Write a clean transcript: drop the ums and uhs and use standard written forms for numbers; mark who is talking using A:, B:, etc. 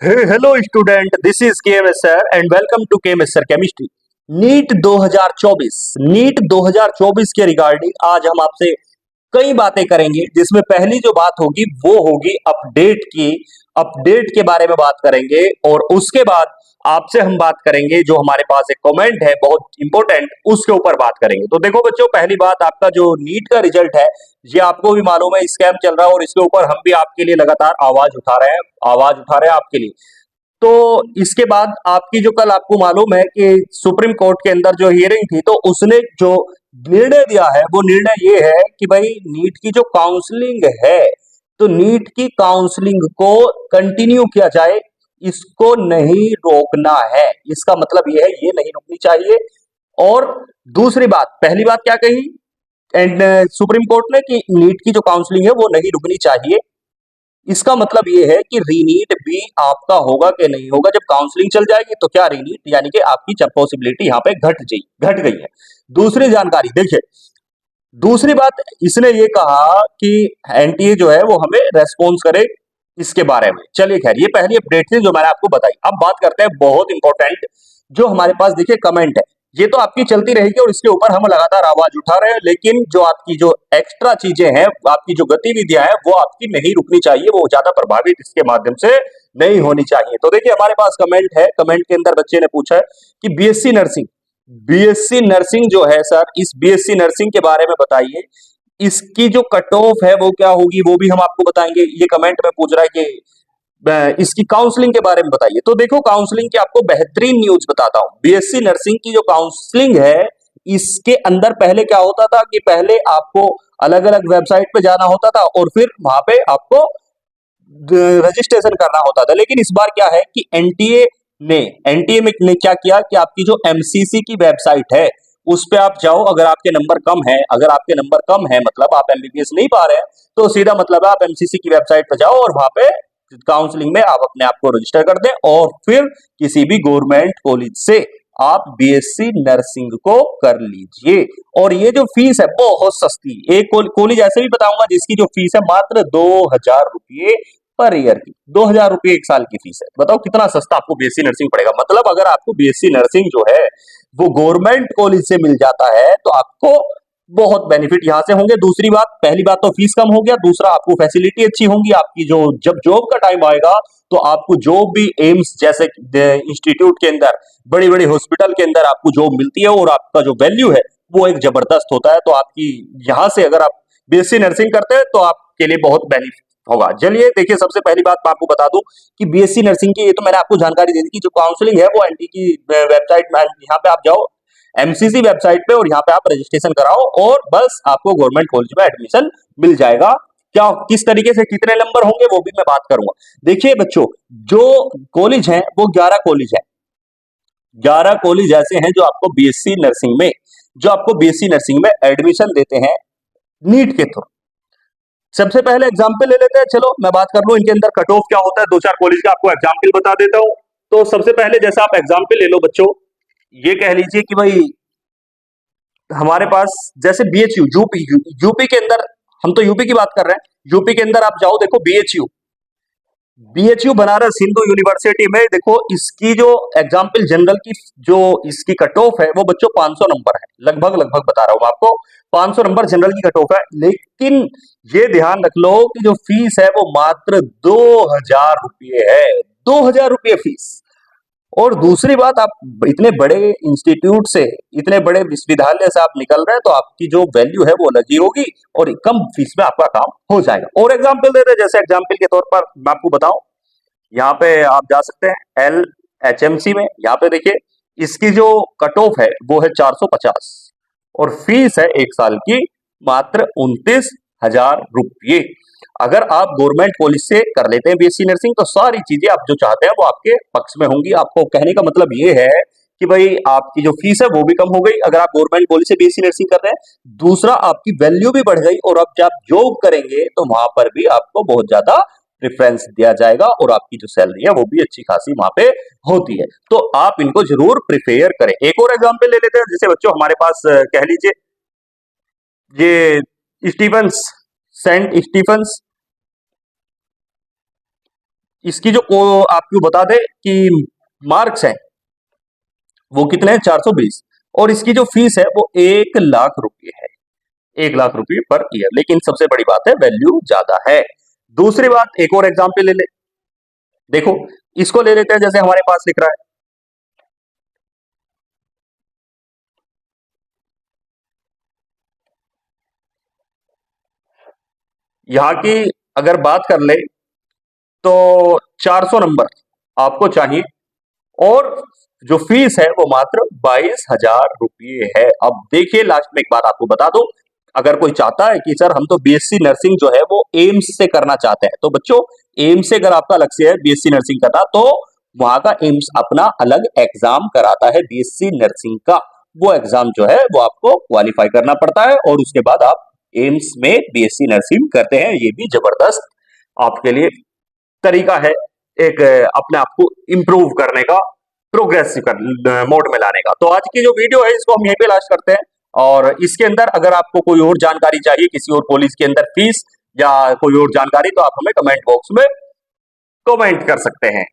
A: Hello student, this is KMS sir and welcome to KMS sir chemistry. NEET 2024 NEET 2024 के regarding आज हम आपसे कई बातें करेंगे, जिसमें पहली जो बात होगी वो होगी अपडेट के बारे में बात करेंगे। और उसके बाद आपसे हम बात करेंगे, जो हमारे पास एक कमेंट है बहुत इंपॉर्टेंट, उसके ऊपर बात करेंगे। तो देखो बच्चों, पहली बात, आपका जो नीट का रिजल्ट है ये आपको भी मालूम है स्कैम चल रहा है, और इसके ऊपर हम भी आपके लिए लगातार आवाज उठा रहे हैं आपके लिए। तो इसके बाद आपकी जो, कल आपको मालूम है कि सुप्रीम कोर्ट के अंदर जो हियरिंग थी, तो उसने जो निर्णय दिया है वो निर्णय ये है कि भाई नीट की जो काउंसलिंग है, तो नीट की काउंसलिंग को कंटिन्यू किया जाए, इसको नहीं रोकना है। इसका मतलब ये है, ये नहीं रुकनी चाहिए। और दूसरी बात, पहली बात क्या कही एंड सुप्रीम कोर्ट ने कि नीट की जो काउंसलिंग है वो नहीं रुकनी चाहिए। इसका मतलब ये है कि रीनीट भी आपका होगा कि नहीं होगा। जब काउंसलिंग चल जाएगी तो क्या रीनीट, यानी कि आपकी पॉसिबिलिटी यहाँ पे घट गई है। दूसरी जानकारी देखिए, दूसरी बात, इसने ये कहा कि एनटीए जो है वो हमें रेस्पॉन्स करे इसके बारे में। चलिए खैर, ये पहली अपडेट थी जो मैंने आपको बताई। अब बात करते हैं बहुत इंपॉर्टेंट, जो हमारे पास देखिए कमेंट है, ये तो आपकी चलती रहेगी और इसके ऊपर हम लगातार आवाज उठा रहे हैं, लेकिन जो आपकी जो एक्स्ट्रा चीजें हैं, आपकी जो गतिविधियां हैं, वो आपकी नहीं रुकनी चाहिए, वो ज्यादा प्रभावित इसके माध्यम से नहीं होनी चाहिए। तो देखिए हमारे पास कमेंट है, कमेंट के अंदर बच्चे ने पूछा है कि बीएससी नर्सिंग जो है सर, इस बीएससी नर्सिंग के बारे में बताइए, इसकी जो कट ऑफ है वो क्या होगी, वो भी हम आपको बताएंगे। ये कमेंट में पूछ रहा है कि इसकी काउंसलिंग के बारे में बताइए। तो देखो, काउंसलिंग की आपको बेहतरीन न्यूज बताता हूं। बीएससी नर्सिंग की जो काउंसलिंग है, इसके अंदर पहले क्या होता था कि पहले आपको अलग अलग वेबसाइट पे जाना होता था और फिर वहां पे आपको रजिस्ट्रेशन करना होता था। लेकिन इस बार क्या है कि ने एनटीए में ने क्या किया कि आपकी जो एमसीसी की वेबसाइट है उस पे आप जाओ। अगर आपके नंबर कम है, मतलब आप एमबीबीएस नहीं पा रहे हैं, तो सीधा मतलब है आप एमसीसी की वेबसाइट पे जाओ और वहां पे काउंसलिंग में आप अपने आप को रजिस्टर कर दें, और फिर किसी भी गवर्नमेंट कॉलेज से आप बीएससी नर्सिंग को कर लीजिए। और ये जो फीस है बहुत सस्ती, एक कॉलेज ऐसे भी बताऊंगा जिसकी जो फीस है मात्र 2,000 रुपये पर ईयर की। 2,000 रुपये एक साल की फीस है। बताओ कितना सस्ता आपको बीएससी नर्सिंग पड़ेगा। मतलब अगर आपको बीएससी नर्सिंग जो है वो गवर्नमेंट कॉलेज से मिल जाता है तो आपको बहुत बेनिफिट यहां से होंगे। दूसरी बात, पहली बात तो फीस कम हो गया, दूसरा आपको फैसिलिटी अच्छी होंगी। आपकी जो जब जॉब का टाइम आएगा तो आपको जॉब भी एम्स जैसे इंस्टीट्यूट के अंदर, बड़ी बड़ी हॉस्पिटल के अंदर आपको जॉब मिलती है, और आपका जो वैल्यू है वो एक जबरदस्त होता है। तो आपकी यहां से अगर आप बीएससी नर्सिंग करते हैं तो आपके लिए बहुत बेनिफिट होगा। चलिए देखिए, सबसे पहली बात मैं आपको बता दूं कि बीएससी नर्सिंग की, ये तो मैंने आपको जानकारी दे दी कि जो काउंसलिंग है वो एनटी की वेबसाइट में, यहाँ पे आप जाओ एमसीसी वेबसाइट पे, और यहाँ पे आप रजिस्ट्रेशन कराओ और बस आपको गवर्नमेंट कॉलेज में एडमिशन मिल जाएगा। क्या, किस तरीके से, कितने नंबर होंगे वो भी मैं बात करूंगा। देखिए बच्चों, जो कॉलेज है वो 11 कॉलेज है। 11 कॉलेज ऐसे हैं जो आपको बीएससी नर्सिंग में एडमिशन देते हैं नीट के थ्रू। सबसे पहले एग्जाम्पल ले लेते हैं, चलो मैं बात कर लूं इनके अंदर कट ऑफ क्या होता है। दो चार कॉलेज का आपको एग्जाम्पल बता देता हूं। तो सबसे पहले जैसा आप एग्जाम्पल ले लो बच्चों, ये कह लीजिए कि भाई हमारे पास जैसे बीएचयू, यूपी के अंदर, हम तो यूपी की बात कर रहे हैं, यूपी के अंदर आप जाओ, देखो बीएचयू बनारस हिंदू यूनिवर्सिटी में, देखो इसकी जो एग्जाम्पल जनरल की जो इसकी कट ऑफ है वो बच्चों 500 नंबर है। लगभग बता रहा हूं मैं आपको, 500 नंबर जनरल की कट ऑफ है। लेकिन ये ध्यान रख लो कि जो फीस है वो मात्र 2,000 रुपये है। 2,000 रुपये फीस। और दूसरी बात, आप इतने बड़े इंस्टीट्यूट से, इतने बड़े विश्वविद्यालय से आप निकल रहे हैं, तो आपकी जो वैल्यू है वो अलग ही होगी और कम फीस में आपका काम हो जाएगा। और एग्जाम्पल देते हैं, जैसे एग्जाम्पल के तौर पर मैं आपको बताऊं, यहाँ पे आप जा सकते हैं LHMC में। यहाँ पे देखिए इसकी जो कट ऑफ है वो है 450, और फीस है एक साल की मात्र 29,000 रुपये। अगर आप गवर्नमेंट कॉलेज से कर लेते हैं बीएससी नर्सिंग, तो सारी चीजें आप जो चाहते हैं वो आपके पक्ष में होंगी। आपको कहने का मतलब ये है कि भाई आपकी जो फीस है वो भी कम हो गई अगर आप गवर्नमेंट कॉलेज से बीएससी नर्सिंग कर रहे हैं। दूसरा, आपकी वैल्यू भी बढ़ गई, और अब जब जॉब करेंगे तो वहां पर भी आपको बहुत ज्यादा प्रेफरेंस दिया जाएगा, और आपकी जो सैलरी है वो भी अच्छी खासी वहां पे होती है। तो आप इनको जरूर प्रिपेयर करें। एक और एग्जाम्पल ले लेते हैं, जैसे बच्चों हमारे पास कह लीजिए ये स्टीफंस, सेंट स्टीफंस इसकी जो आपको बता दे कि मार्क्स है वो कितने हैं, 420, और इसकी जो फीस है वो 1 लाख रुपए है, 1 लाख रुपए पर ईयर। लेकिन सबसे बड़ी बात है वैल्यू ज्यादा है। दूसरी बात, एक और एग्जाम्पल ले ले, देखो इसको ले लेते हैं, जैसे हमारे पास लिख रहा है, यहां की अगर बात कर ले तो 400 नंबर आपको चाहिए, और जो फीस है वो मात्र 22,000 रुपये है। अब देखिए लास्ट में एक बात आपको बता दो, अगर कोई चाहता है कि सर हम तो बीएससी नर्सिंग जो है वो एम्स से करना चाहते हैं, तो बच्चों एम्स से अगर आपका लक्ष्य है बीएससी नर्सिंग करना, तो वहां का एम्स अपना अलग एग्जाम कराता है बीएससी नर्सिंग का। वो एग्जाम जो है वो आपको क्वालिफाई करना पड़ता है, और उसके बाद आप एम्स में बीएससी नर्सिंग करते हैं। ये भी जबरदस्त आपके लिए तरीका है एक अपने आप को इंप्रूव करने का, प्रोग्रेसिव मोड में लाने का। तो आज की जो वीडियो है इसको हम यहीं पे लास्ट करते हैं, और इसके अंदर अगर आपको कोई और जानकारी चाहिए किसी और कॉलेज के अंदर फीस या कोई और जानकारी, तो आप हमें कमेंट बॉक्स में कमेंट कर सकते हैं।